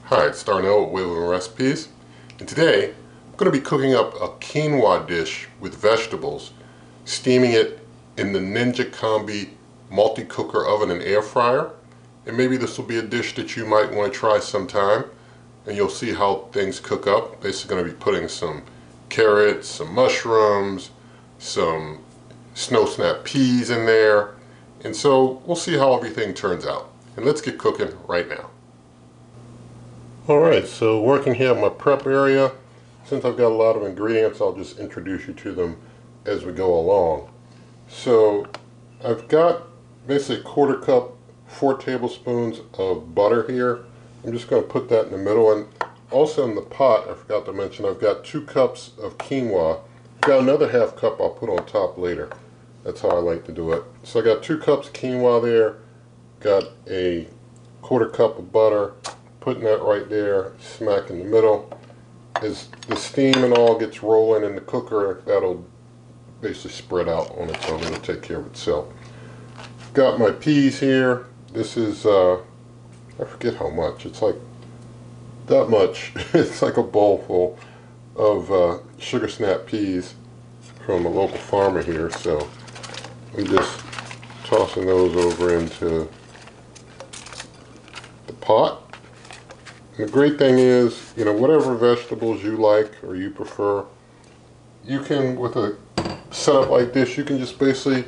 Hi, it's Darnell with Wheel Recipes, and today I'm going to be cooking up a quinoa dish with vegetables, steaming it in the Ninja Combi Multicooker oven and air fryer. And maybe this will be a dish that you might want to try sometime, and you'll see how things cook up. Basically going to be putting some carrots, some mushrooms, some snow snap peas in there, and so we'll see how everything turns out. And let's get cooking right now. Alright, so working here at my prep area. Since I've got a lot of ingredients, I'll just introduce you to them as we go along. So I've got basically 1/4 cup, 4 tablespoons of butter here. I'm just going to put that in the middle, and also in the pot, I forgot to mention, I've got 2 cups of quinoa. I've got another 1/2 cup I'll put on top later. That's how I like to do it. So I got 2 cups of quinoa there, got a 1/4 cup of butter, putting that right there, smack in the middle. As the steam and all gets rolling in the cooker, that'll basically spread out on its own. It'll take care of itself. Got my peas here. This is, I forget how much. It's like that much. It's like a bowl full of sugar snap peas from a local farmer here. So I'm just tossing those over into the pot. And the great thing is, you know, whatever vegetables you like or you prefer, you can, with a setup like this, you can just basically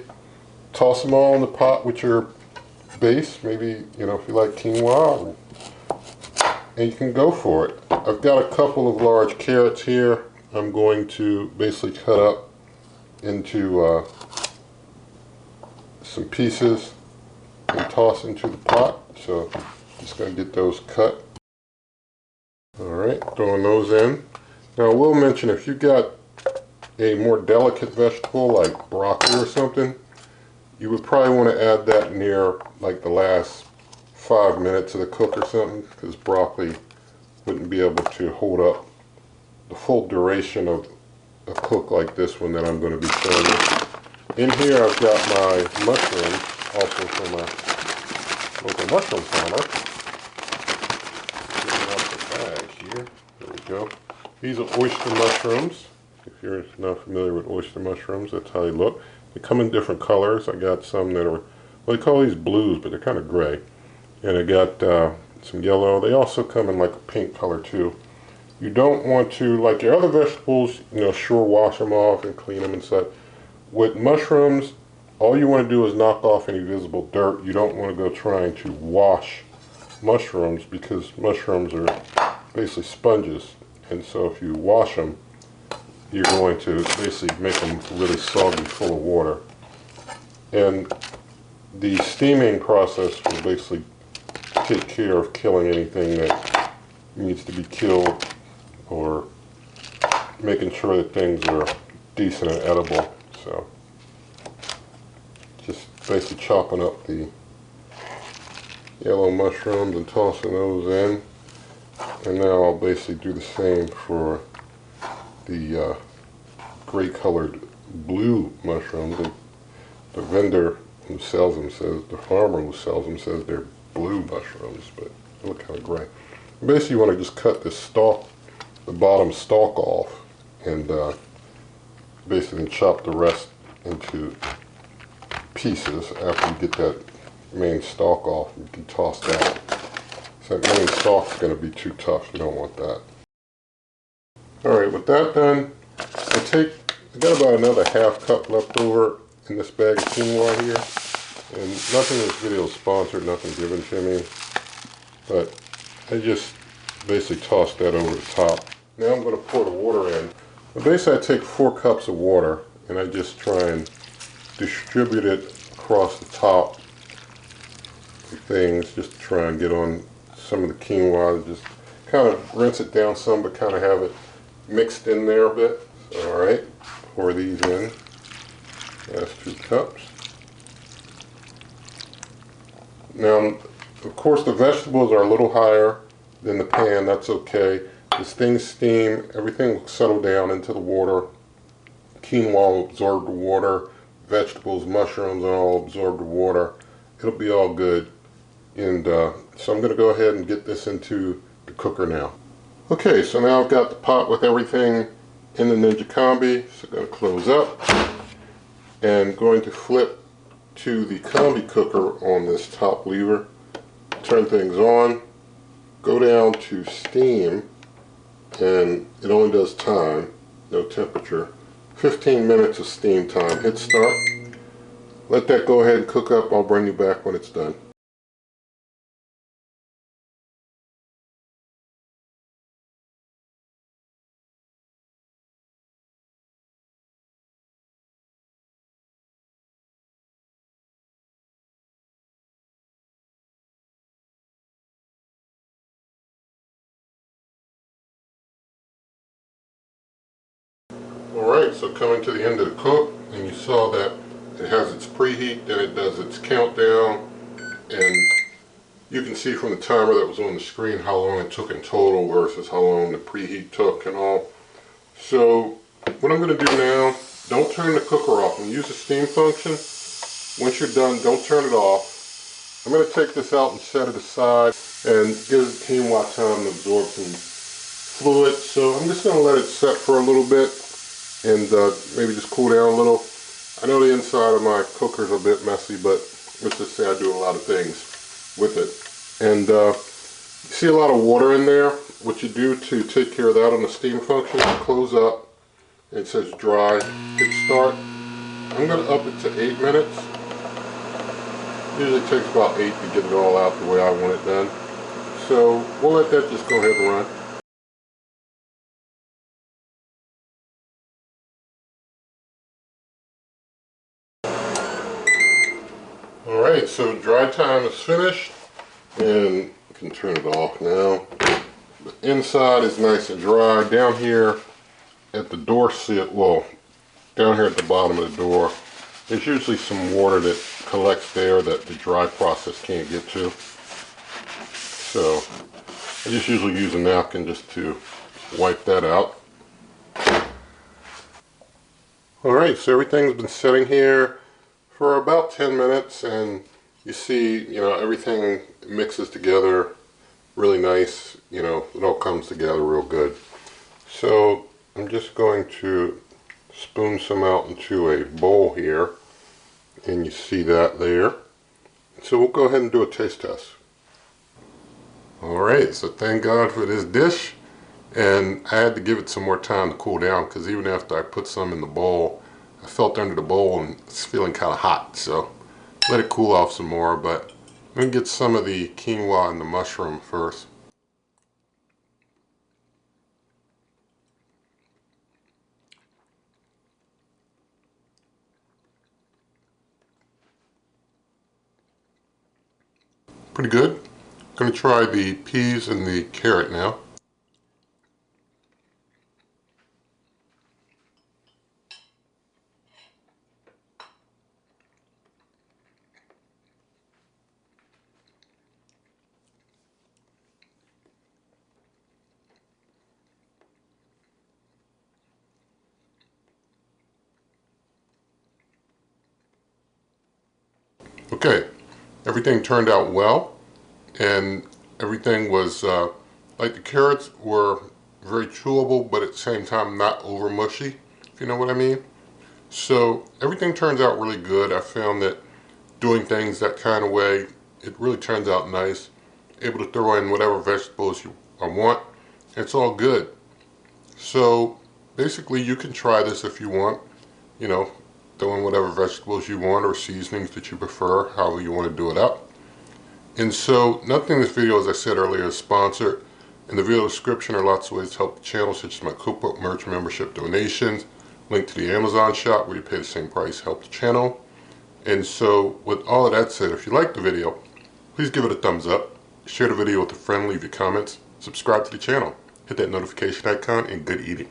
toss them all in the pot with your base. Maybe, you know, if you like quinoa, and you can go for it. I've got a couple of large carrots here. I'm going to basically cut up into some pieces and toss into the pot. So just going to get those cut. Alright, throwing those in. Now I will mention, if you got a more delicate vegetable like broccoli or something, you would probably want to add that near like the last 5 minutes of the cook or something, because broccoli wouldn't be able to hold up the full duration of a cook like this one that I'm going to be showing you. In here I've got my mushrooms, also from a local mushroom farmer. Here. There we go. These are oyster mushrooms. If you're not familiar with oyster mushrooms, that's how they look. They come in different colors. I got some that are, well, they call these blues, but they're kind of gray. And I got some yellow. They also come in like a pink color too. You don't want to, like your other vegetables, you know, sure, wash them off and clean them and such. With mushrooms, all you want to do is knock off any visible dirt. You don't want to go trying to wash mushrooms, because mushrooms are basically sponges, and so if you wash them, you're going to basically make them really soggy, full of water. And the steaming process will basically take care of killing anything that needs to be killed, or making sure that things are decent and edible. So just basically chopping up the yellow mushrooms and tossing those in. And now I'll basically do the same for the gray colored blue mushrooms. And the vendor who sells them says, the farmer who sells them says they're blue mushrooms, but they look kind of gray. Basically you want to just cut this stalk, the bottom stalk off, and basically chop the rest into pieces. After you get that main stalk off, you can toss that. So that main stalk's going to be too tough. You don't want that. Alright, with that done, I got about another 1/2 cup left over in this bag of quinoa here. And nothing in this video is sponsored, nothing given to me. But I just basically tossed that over the top. Now I'm going to pour the water in. But basically I take 4 cups of water and I just try and distribute it across the top of things, just to try and get on some of the quinoa. Just kind of rinse it down some, but kind of have it mixed in there a bit. Alright, pour these in. Last 2 cups. Now, of course, the vegetables are a little higher than the pan. That's okay. As things steam, everything will settle down into the water. Quinoa will absorb the water. Vegetables, mushrooms, and all absorb the water. It'll be all good. And so I'm going to go ahead and get this into the cooker now. Okay, so now I've got the pot with everything in the Ninja Combi. So I'm going to close up and going to flip to the Combi cooker on this top lever. Turn things on, go down to steam, and it only does time, no temperature. 15 minutes of steam time. Hit start. Let that go ahead and cook up. I'll bring you back when it's done. Alright, so coming to the end of the cook, and you saw that it has its preheat, then it does its countdown, and you can see from the timer that was on the screen how long it took in total versus how long the preheat took and all. So what I'm going to do now, don't turn the cooker off and use the steam function. Once you're done, don't turn it off. I'm going to take this out and set it aside and give the quinoa time to absorb some fluid. So I'm just going to let it set for a little bit and maybe just cool down a little. I know the inside of my cooker is a bit messy, but let's just say I do a lot of things with it. And you see a lot of water in there. What you do to take care of that on the steam function, you close up, and it says dry, hit start. I'm going to up it to 8 minutes. Usually takes about 8 to get it all out the way I want it done. So we'll let that just go ahead and run. Alright, so dry time is finished, and you can turn it off now. The inside is nice and dry. Down here at the door sill, well, down here at the bottom of the door, there's usually some water that collects there that the dry process can't get to. So I just usually use a napkin just to wipe that out. Alright, so everything's been sitting here for about 10 minutes, and you see, everything mixes together really nice. It all comes together real good. So I'm just going to spoon some out into a bowl here, and you see that there. So we'll go ahead and do a taste test. Alright, so thank God for this dish, and I had to give it some more time to cool down, because even after I put some in the bowl, I felt under the bowl and it's feeling kind of hot, so let it cool off some more. But let me get some of the quinoa and the mushroom first. Pretty good. Going to try the peas and the carrot now. Okay, everything turned out well, and everything was, like the carrots were very chewable, but at the same time not over mushy, if you know what I mean. So everything turns out really good. I found that doing things that kind of way, it really turns out nice. Able to throw in whatever vegetables I want. It's all good. So basically you can try this if you want, throw in whatever vegetables you want or seasonings that you prefer, however you want to do it up. And so nothing in this video, as I said earlier, is sponsored. In the video description are lots of ways to help the channel, such as my cookbook, merch, membership, donations, link to the Amazon shop where you pay the same price to help the channel. And so with all of that said, if you liked the video, please give it a thumbs up, share the video with a friend, leave your comments, subscribe to the channel, hit that notification icon, and good eating.